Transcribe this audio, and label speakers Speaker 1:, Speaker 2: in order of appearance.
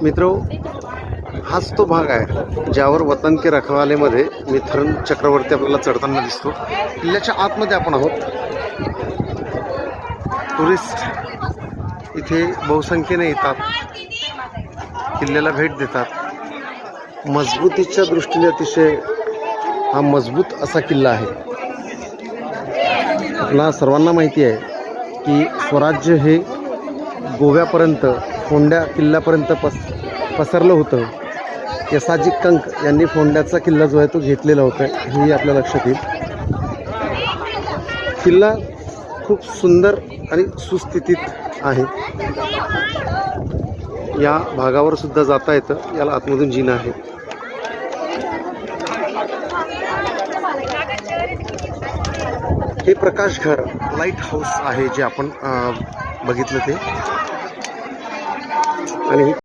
Speaker 1: मित्रो, हाच तो भाग आहे ज्यावर वतन के रखवालेमध्ये मिथुन चक्रवर्ती आपल्याला चढताना दिसतो। किल्ल्याच्या आतमध्ये आपण आहोत। टुरिस्ट इथे बहुसंख्येने येतात, किल्ल्याला भेट देतात। मजबूतीच्या दृष्टीने अतिशय हा मजबूत असा किल्ला आहे। आपल्या सर्वांना माहिती आहे की स्वराज्य हे गोव्यापर्यंत फोंड्या किल्ल्यापर्यंत पसरलं होतं। यसाजी कंक यांनी फोंड्याचा किल्ला जो आहे तो घेतलेला होता, हे आपल्या लक्षात येईल। किल्ला खूप सुंदर आणि सुस्थितीत आहे। या भागावर सुद्धा जाता येतं, याला आतमधून जिना आहे। हे प्रकाश घर लाईट हाऊस आहे जे आपण बघितलं ते, आणि